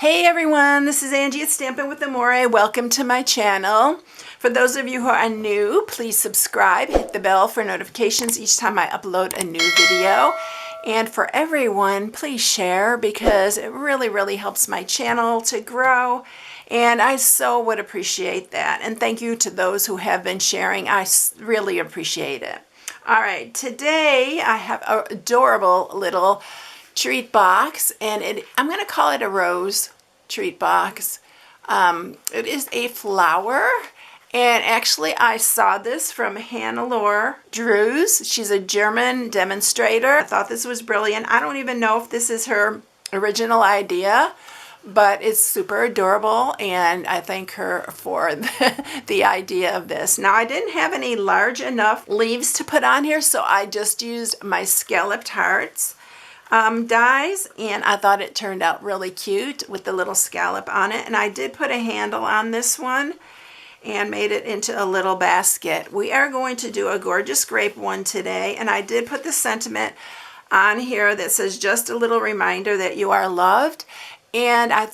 Hey everyone, this is Angie at StampingWithAmore. Welcome to my channel. For those of you who are new, please subscribe, hit the bell for notifications each time I upload a new video. And for everyone, please share because it really helps my channel to grow. And I so would appreciate that. And thank you to those who have been sharing. I really appreciate it. All right, today I have an adorable little treat box, and I'm going to call it a rose treat box. It is a flower, and actually I saw this from Hannelore Drews. She's a German demonstrator. I thought this was brilliant. I don't even know if this is her original idea, but it's super adorable, and I thank her for the idea of this. Now, I didn't have any large enough leaves to put on here, so I just used my scalloped hearts dies, and I thought it turned out really cute with the little scallop on it. And I did put a handle on this one and made it into a little basket. We are going to do a gorgeous grape one today, and I did put the sentiment on here that says just a little reminder that you are loved. And I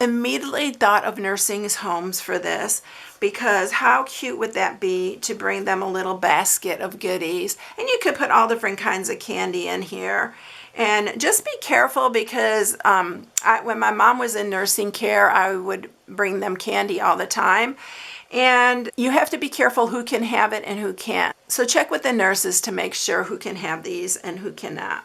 immediately thought of nursing homes for this, because how cute would that be to bring them a little basket of goodies. And you could put all different kinds of candy in here. And just be careful, because when my mom was in nursing care, I would bring them candy all the time. And you have to be careful who can have it and who can't. So check with the nurses to make sure who can have these and who cannot.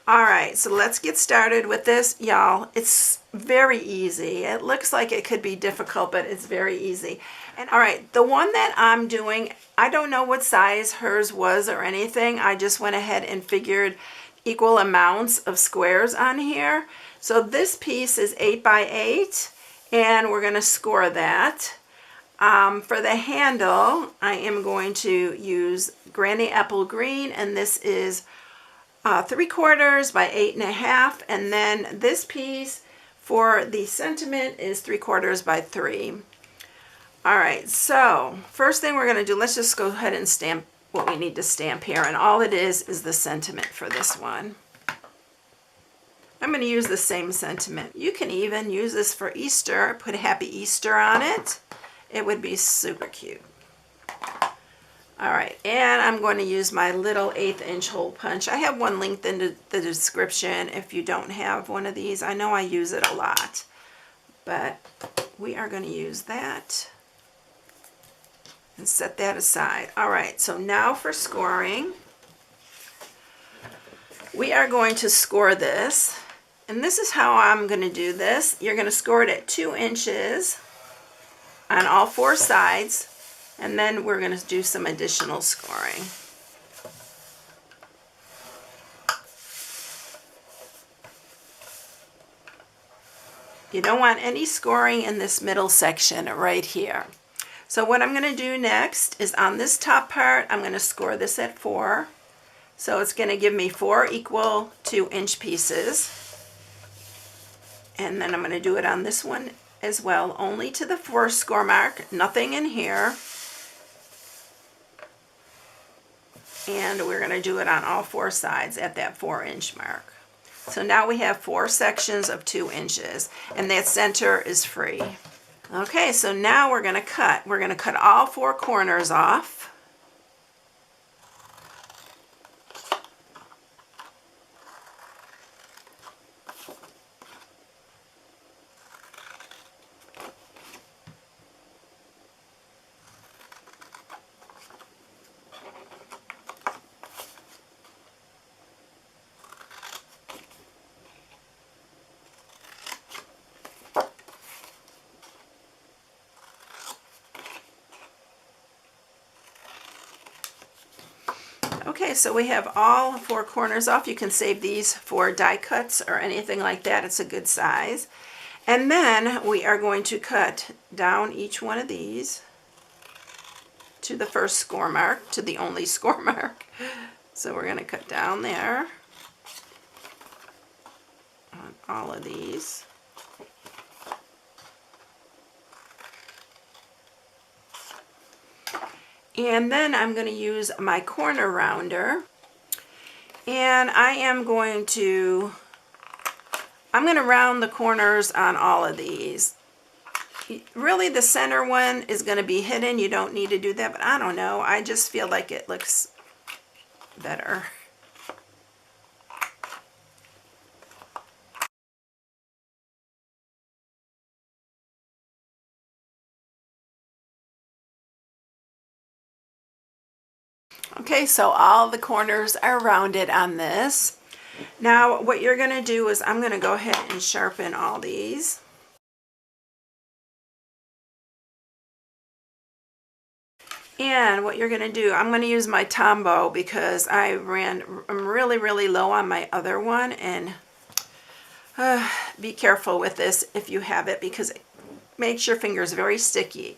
All right, so let's get started with this, y'all. It's very easy. It looks like it could be difficult, but it's very easy. And all right, the one that I'm doing, I don't know what size hers was or anything. I just went ahead and figured equal amounts of squares on here. So this piece is 8 by 8, and we're going to score that. For the handle, I am going to use Granny Apple Green, and this is 3/4 by 8.5, and then this piece for the sentiment is 3/4 by 3. All right, so first thing we're going to do, let's just go ahead and stamp what we need to stamp here, and all it is the sentiment for this one. I'm going to use the same sentiment. You can even use this for Easter, put Happy Easter on it. It would be super cute. All right, and I'm going to use my little 1/8 inch hole punch. I have one linked in the description if you don't have one of these. I know I use it a lot, but we are going to use that and set that aside. All right, so now for scoring, we are going to score this, and this is how I'm going to do this. You're going to score it at 2 inches on all 4 sides, and then we're going to do some additional scoring. You don't want any scoring in this middle section right here. So what I'm going to do next is on this top part, I'm going to score this at 4. So it's going to give me 4 equal 2-inch pieces. And then I'm going to do it on this one as well, only to the 4 score mark, nothing in here. And we're going to do it on all 4 sides at that 4-inch mark. So now we have 4 sections of 2 inches, and that center is free. Okay, so now we're going to cut. We're going to cut all 4 corners off. Okay, so we have all 4 corners off. You can save these for die cuts or anything like that. It's a good size. And then we are going to cut down each one of these to the first score mark, to the only score mark. So we're going to cut down there on all of these. And then I'm going to use my corner rounder, and I am going to I'm going to round the corners on all of these. Really, the center one is going to be hidden. You don't need to do that, but I don't know. I just feel like it looks better. Okay, so all the corners are rounded on this. Now, what you're going to do is I'm going to go ahead and sharpen all these. And what you're going to do, I'm going to use my Tombow because I'm really low on my other one, and be careful with this if you have it because it makes your fingers very sticky.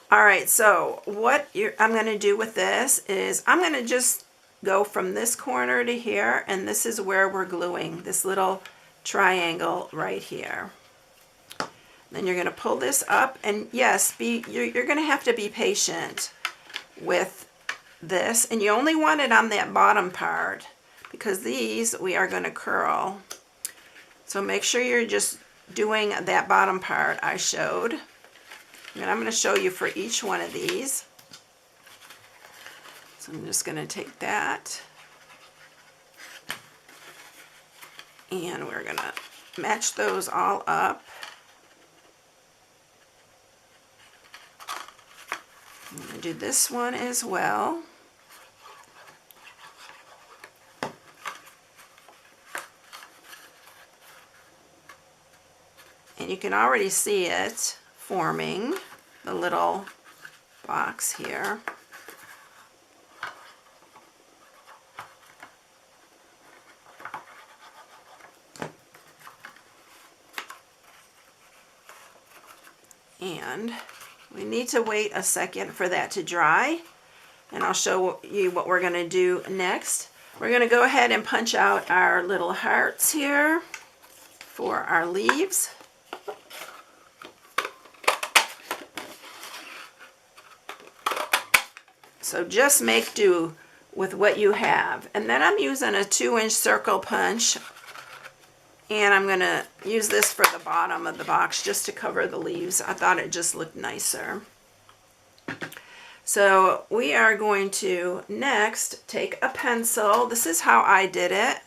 All right, so what I'm going to do with this is I'm going to just go from this corner to here, and this is where we're gluing this little triangle right here. Then you're going to pull this up, and yes, you're going to have to be patient with this, and you only want it on that bottom part because these we are going to curl. So make sure you're just doing that bottom part I showed. And I'm going to show you for each one of these. So I'm just going to take that, and we're going to match those all up. I'm going to do this one as well. And you can already see it forming the little box here. And we need to wait a second for that to dry, and I'll show you what we're going to do next. We're going to go ahead and punch out our little hearts here for our leaves. So just make do with what you have. And then I'm using a 2-inch circle punch, and I'm going to use this for the bottom of the box just to cover the leaves. I thought it just looked nicer. So we are going to next take a pencil. This is how I did it.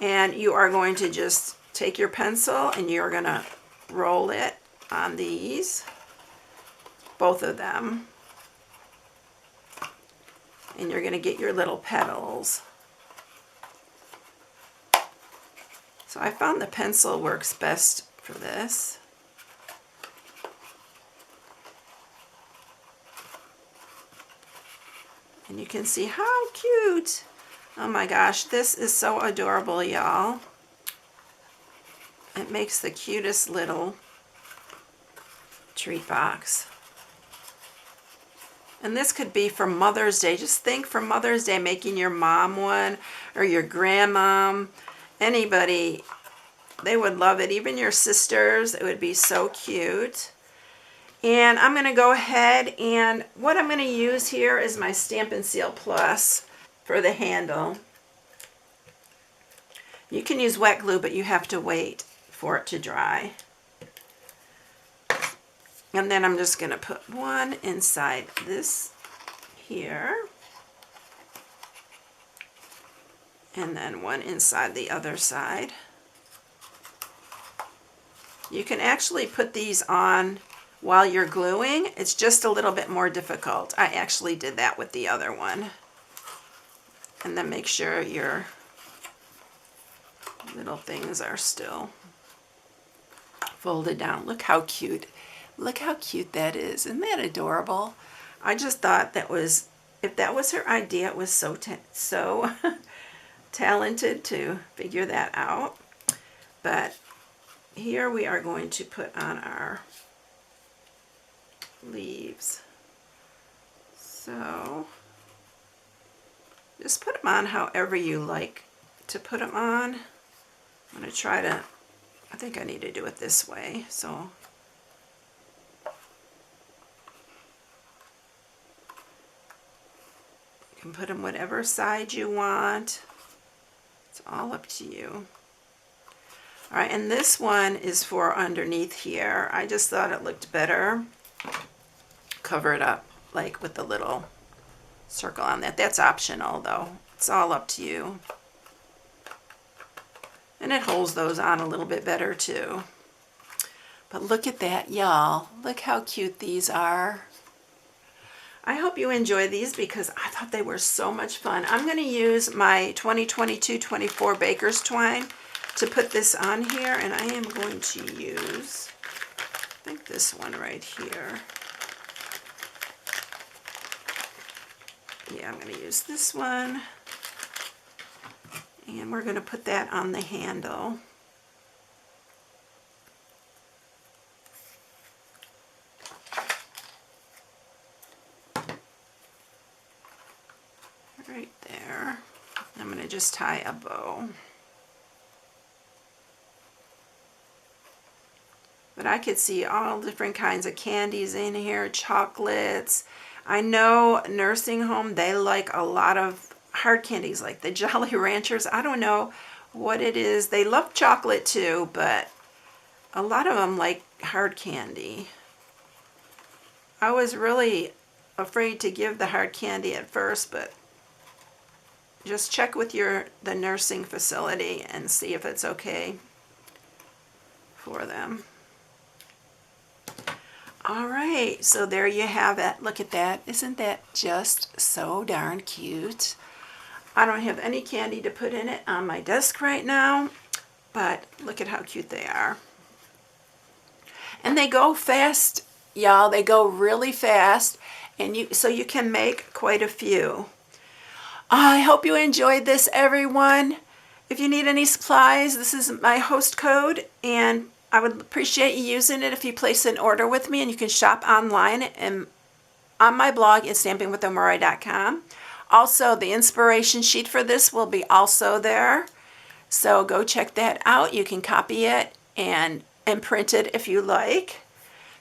And you are going to just take your pencil and you're going to roll it on these, both of them. And you're going to get your little petals. So I found the pencil works best for this. And you can see how cute. Oh my gosh, this is so adorable, y'all. It makes the cutest little treat box. And this could be for Mother's Day. Just think for Mother's Day, making your mom one or your grandmom, anybody, they would love it. Even your sisters, it would be so cute. And I'm going to go ahead, and what I'm going to use here is my Stampin' Seal Plus for the handle. You can use wet glue, but you have to wait for it to dry. And then I'm just going to put one inside this here, and then one inside the other side. You can actually put these on while you're gluing. It's just a little bit more difficult. I actually did that with the other one. And then make sure your little things are still folded down. Look how cute. Look how cute that is. Isn't that adorable? I just thought that was, if that was her idea, it was so talented to figure that out. But here we are going to put on our leaves. So just put them on however you like to put them on. I'm going to try to, I think I need to do it this way. So you can put them whatever side you want. It's all up to you. All right, and this one is for underneath here. I just thought it looked better. Cover it up like with the little circle on that. That's optional though. It's all up to you. And it holds those on a little bit better too. But look at that, y'all. Look how cute these are. I hope you enjoy these because I thought they were so much fun. I'm going to use my 2022-24 Baker's Twine to put this on here, and I am going to use, I think this one right here. Yeah, I'm going to use this one. And we're going to put that on the handle. Right there. I'm going to just tie a bow. But I could see all different kinds of candies in here, chocolates. I know nursing home, they like a lot of hard candies like the Jolly Ranchers. I don't know what it is. They love chocolate too, but a lot of them like hard candy. I was really afraid to give the hard candy at first, but just check with the nursing facility and see if it's okay for them. All right, so there you have it. Look at that. Isn't that just so darn cute? I don't have any candy to put in it on my desk right now, but look at how cute they are. And they go fast, y'all. They go really fast, and so you can make quite a few. I hope you enjoyed this, everyone. If you need any supplies, this is my host code, and I would appreciate you using it if you place an order with me, and you can shop online and on my blog at stampingwithamore.com. Also, the inspiration sheet for this will be also there, so go check that out. You can copy it and print it if you like.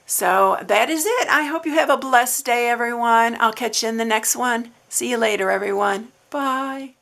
So that is it. I hope you have a blessed day, everyone. I'll catch you in the next one. See you later, everyone. Bye.